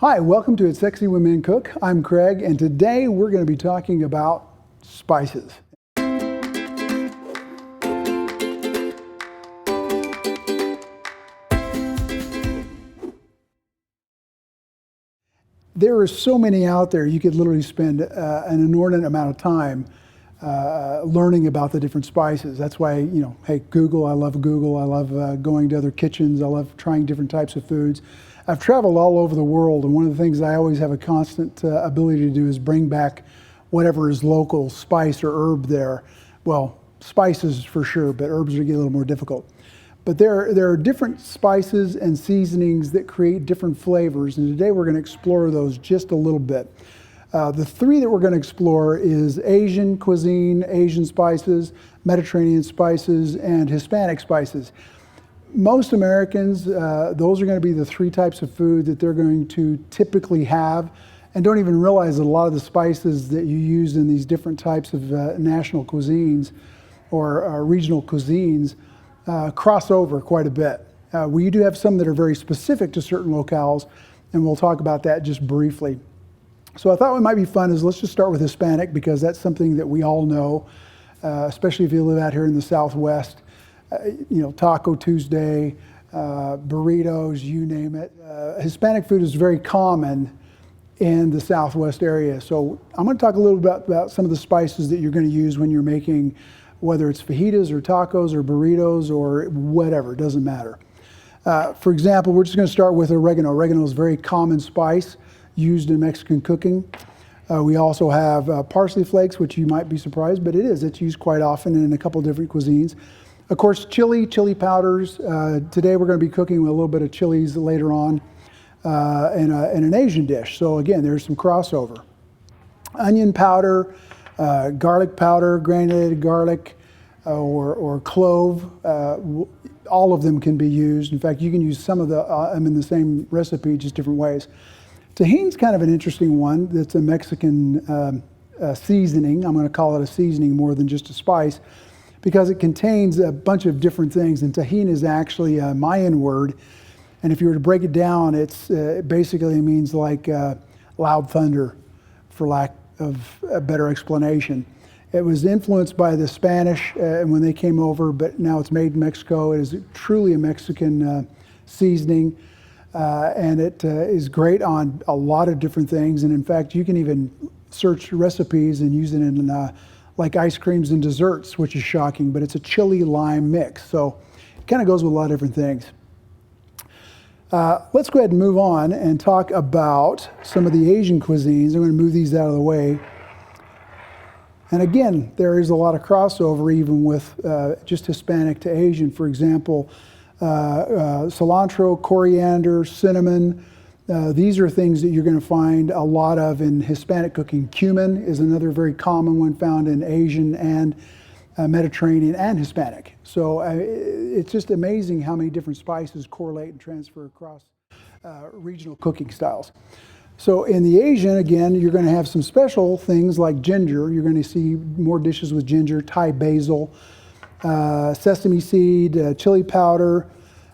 Hi, welcome to It's Sexy When Men Cook. I'm Craig, and today we're going to be talking about spices. There are so many out there, you could literally spend an inordinate amount of time learning about the different spices. That's why, hey, Google, I love Google. I love going to other kitchens. I love trying different types of foods. I've traveled all over the world, and one of the things I always have a constant ability to do is bring back whatever is local spice or herb there. Well, spices for sure, but herbs are getting a little more difficult. But there are different spices and seasonings that create different flavors, and today we're going to explore those just a little bit. The three that we're going to explore is Asian cuisine, Asian spices, Mediterranean spices, and Hispanic spices. Most Americans, those are going to be the three types of food that they're going to typically have, and don't even realize that a lot of the spices that you use in these different types of national cuisines or regional cuisines cross over quite a bit. We do have some that are very specific to certain locales, and we'll talk about that just briefly. So I thought what might be fun is let's just start with Hispanic, because that's something that we all know, especially if you live out here in the Southwest. Taco Tuesday, burritos, you name it. Hispanic food is very common in the Southwest area. So I'm going to talk a little bit about some of the spices that you're going to use when you're making, whether it's fajitas or tacos or burritos or whatever, it doesn't matter. For example, we're just going to start with oregano. Oregano is a very common spice used in Mexican cooking. We also have parsley flakes, which you might be surprised, but it's used quite often in a couple different cuisines. Of course, chili powders. Today we're going to be cooking with a little bit of chilies later on in an Asian dish. So again, there's some crossover. Onion powder, garlic powder, granulated garlic, or clove. All of them can be used. In fact, you can use some of them in the same recipe, just different ways. Tajíne's kind of an interesting one. That's a Mexican seasoning. I'm going to call it a seasoning more than just a spice, because it contains a bunch of different things. And Tajín is actually a Mayan word. And if you were to break it down, it basically means like loud thunder, for lack of a better explanation. It was influenced by the Spanish when they came over, but now it's made in Mexico. It is truly a Mexican seasoning. And it is great on a lot of different things. And in fact, you can even search recipes and use it in like ice creams and desserts, which is shocking, but it's a chili lime mix. So it kind of goes with a lot of different things. Let's go ahead and move on and talk about some of the Asian cuisines. I'm going to move these out of the way. And again, there is a lot of crossover even with just Hispanic to Asian. For example, cilantro, coriander, cinnamon. These are things that you're going to find a lot of in Hispanic cooking. Cumin is another very common one found in Asian and Mediterranean and Hispanic. So it's just amazing how many different spices correlate and transfer across regional cooking styles. So in the Asian, again, you're going to have some special things like ginger. You're going to see more dishes with ginger, Thai basil, sesame seed, chili powder.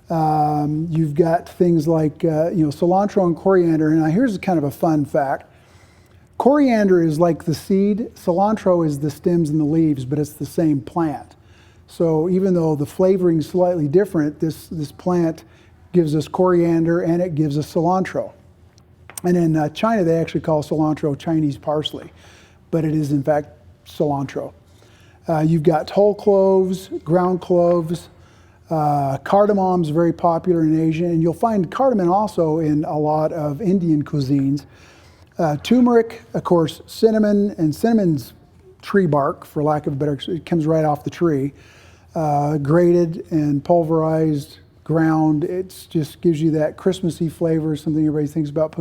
You've got things like cilantro and coriander. And now here's kind of a fun fact. Coriander is like the seed. Cilantro is the stems and the leaves, but it's the same plant. So even though the flavoring is slightly different, this plant gives us coriander and it gives us cilantro. And in China, they actually call cilantro Chinese parsley, but it is in fact cilantro. You've got whole cloves, ground cloves. Cardamom is very popular in Asia, and you'll find cardamom also in a lot of Indian cuisines. Turmeric, of course, cinnamon, and cinnamon's tree bark, for lack of a better, it comes right off the tree. Grated and pulverized, ground, it just gives you that Christmassy flavor, something everybody thinks about,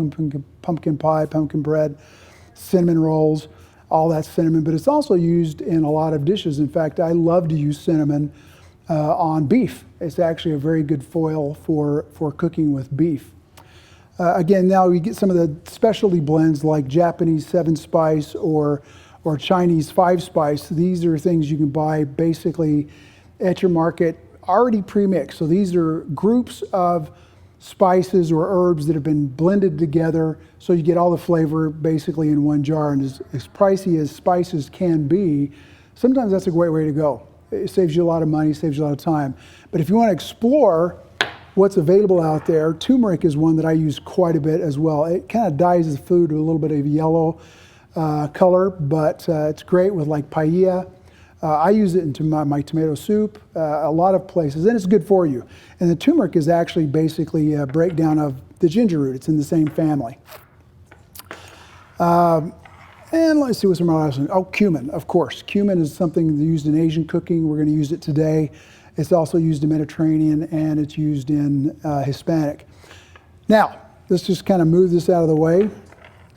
pumpkin pie, pumpkin bread, cinnamon rolls, all that cinnamon, but it's also used in a lot of dishes. In fact, I love to use cinnamon on beef. It's actually a very good foil for cooking with beef. Again, now we get some of the specialty blends like Japanese 7-spice or Chinese 5-spice. These are things you can buy basically at your market already pre-mixed. So these are groups of spices or herbs that have been blended together, so you get all the flavor basically in one jar. And as pricey as spices can be, sometimes that's a great way to go. It saves you a lot of money, saves you a lot of time. But if you want to explore what's available out there, turmeric is one that I use quite a bit as well. It kind of dyes the food with a little bit of yellow color, but it's great with like paella. I use it into my tomato soup, a lot of places, and it's good for you. And the turmeric is actually basically a breakdown of the ginger root. It's in the same family. And let's see what's my last one. Oh, cumin, of course. Cumin is something used in Asian cooking. We're going to use it today. It's also used in Mediterranean, and it's used in Hispanic. Now, let's just kind of move this out of the way.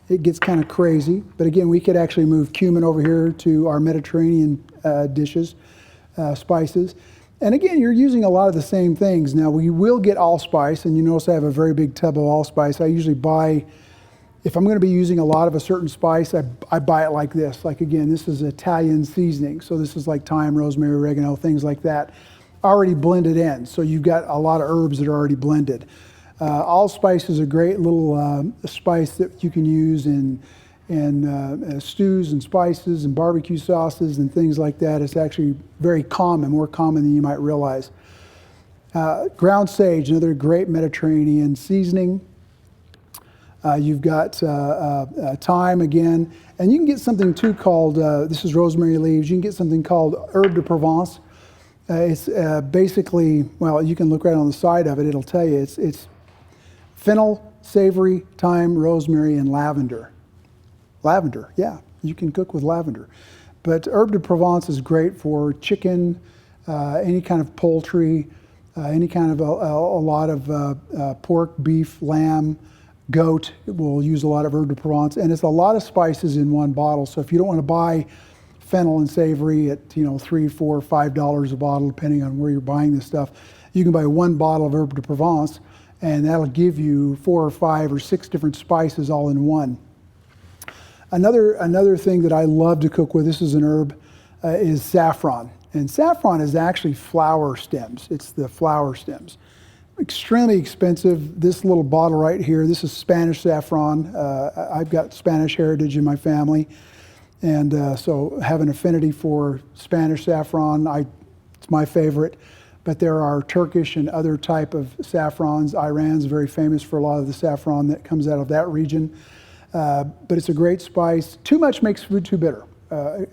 It gets kind of crazy, but again, we could actually move cumin over here to our Mediterranean dishes, spices. And again, you're using a lot of the same things. Now, we will get allspice, and you notice I have a very big tub of allspice. I usually buy, if I'm going to be using a lot of a certain spice, I buy it like this. Like again, this is Italian seasoning. So this is like thyme, rosemary, oregano, things like that, already blended in. So you've got a lot of herbs that are already blended. Allspice is a great little spice that you can use in stews and spices and barbecue sauces and things like that. It's actually very common, more common than you might realize. Ground sage, another great Mediterranean seasoning. You've got thyme again, and you can get something too called, this is rosemary leaves, you can get something called herbe de Provence. It's basically, well, you can look right on the side of it, it'll tell you, it's fennel, savory, thyme, rosemary, and lavender. Lavender, yeah, you can cook with lavender. But herbe de Provence is great for chicken, any kind of poultry, any kind of a lot of pork, beef, lamb, goat. We'll use a lot of herbe de Provence, and it's a lot of spices in one bottle. So if you don't want to buy fennel and savory at $3, $4, $5 a bottle, depending on where you're buying this stuff, you can buy one bottle of herbe de Provence, and that'll give you 4 or 5 or 6 different spices all in one. Another thing that I love to cook with, this is an herb, is saffron. And saffron is actually flower stems. It's the flower stems. Extremely expensive. This little bottle right here, this is Spanish saffron. I've got Spanish heritage in my family. And so have an affinity for Spanish saffron. It's my favorite. But there are Turkish and other type of saffrons. Iran's very famous for a lot of the saffron that comes out of that region. But it's a great spice. Too much makes food too bitter.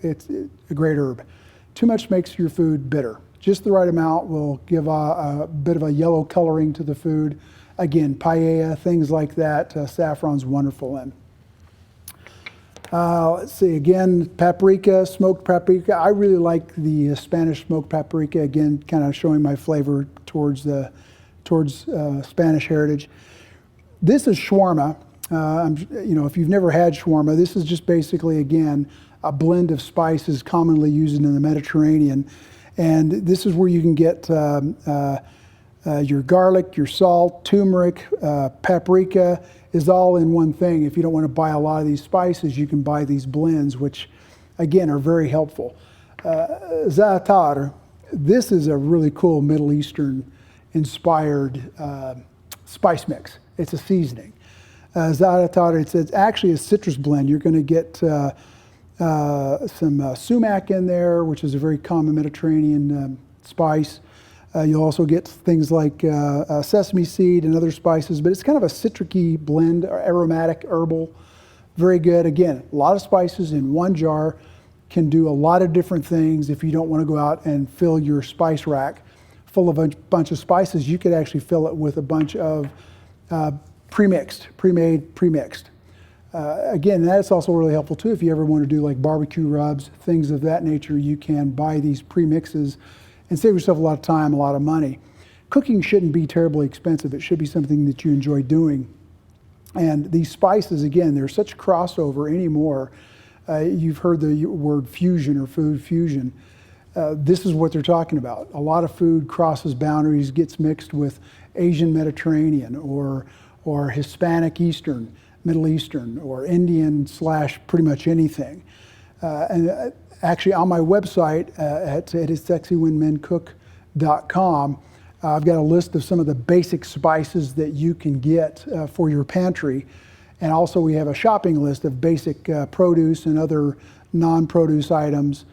It's a great herb. Too much makes your food bitter. Just the right amount will give a bit of a yellow coloring to the food. Again, paella, things like that, saffron's wonderful in. Let's see, again, paprika, smoked paprika. I really like the Spanish smoked paprika, again, kind of showing my flavor towards Spanish heritage. This is shawarma. If you've never had shawarma, this is just basically, again, a blend of spices commonly used in the Mediterranean. And this is where you can get your garlic, your salt, turmeric, paprika is all in one thing. If you don't want to buy a lot of these spices, you can buy these blends, which, again, are very helpful. Za'atar, this is a really cool Middle Eastern inspired spice mix. It's a seasoning. Za'atar, it's actually a citrus blend. You're going to get some sumac in there, which is a very common Mediterranean spice. You'll also get things like sesame seed and other spices, but it's kind of a citric-y blend, or aromatic, herbal. Very good. Again, a lot of spices in one jar, can do a lot of different things. If you don't want to go out and fill your spice rack full of a bunch of spices, you could actually fill it with a bunch of pre-mixed. Again, that's also really helpful too. If you ever want to do like barbecue rubs, things of that nature, you can buy these pre-mixes and save yourself a lot of time, a lot of money. Cooking shouldn't be terribly expensive. It should be something that you enjoy doing. And these spices, again, they're such crossover anymore. You've heard the word fusion or food fusion. This is what they're talking about. A lot of food crosses boundaries, gets mixed with Asian Mediterranean or Hispanic Eastern, Middle Eastern, or Indian / pretty much anything. And actually on my website, it is sexywhenmencook.com, I've got a list of some of the basic spices that you can get for your pantry. And also we have a shopping list of basic produce and other non-produce items,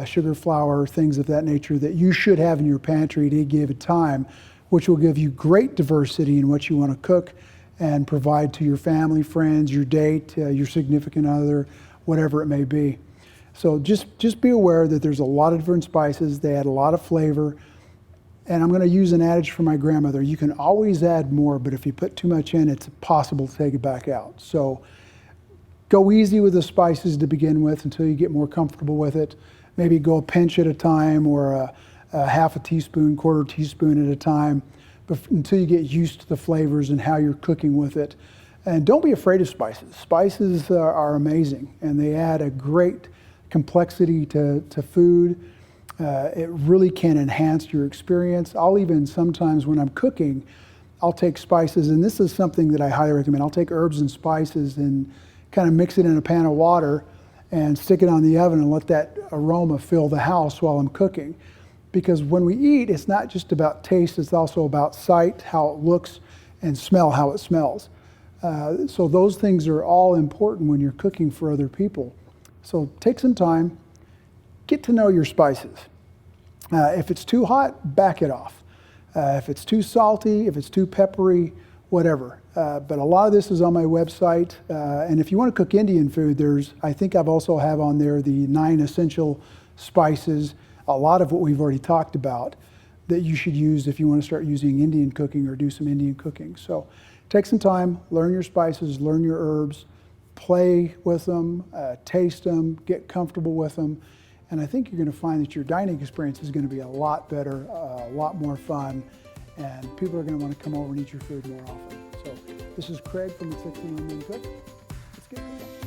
sugar, flour, things of that nature that you should have in your pantry at any given time, which will give you great diversity in what you want to cook and provide to your family, friends, your date, your significant other, whatever it may be. So just be aware that there's a lot of different spices. They add a lot of flavor. And I'm going to use an adage from my grandmother. You can always add more, but if you put too much in, it's impossible to take it back out. So go easy with the spices to begin with until you get more comfortable with it. Maybe go a pinch at a time or a half a teaspoon, quarter teaspoon at a time, until you get used to the flavors and how you're cooking with it. And don't be afraid of spices. Spices are amazing, and they add a great complexity to food. It really can enhance your experience. I'll even sometimes when I'm cooking, I'll take spices, and this is something that I highly recommend. I'll take herbs and spices and kind of mix it in a pan of water and stick it on the oven and let that aroma fill the house while I'm cooking. Because when we eat, it's not just about taste, it's also about sight, how it looks, and smell, how it smells. So those things are all important when you're cooking for other people. So take some time, get to know your spices. If it's too hot, back it off. If it's too salty, if it's too peppery, whatever. But a lot of this is on my website. And if you want to cook Indian food, I think I've also have on there the 9 essential spices, a lot of what we've already talked about that you should use if you want to start using Indian cooking or do some Indian cooking. So take some time, learn your spices, learn your herbs, play with them, taste them, get comfortable with them. And I think you're going to find that your dining experience is going to be a lot better, a lot more fun, and people are going to want to come over and eat your food more often. So this is Craig from the 61 Men Cook. Let's get cooking.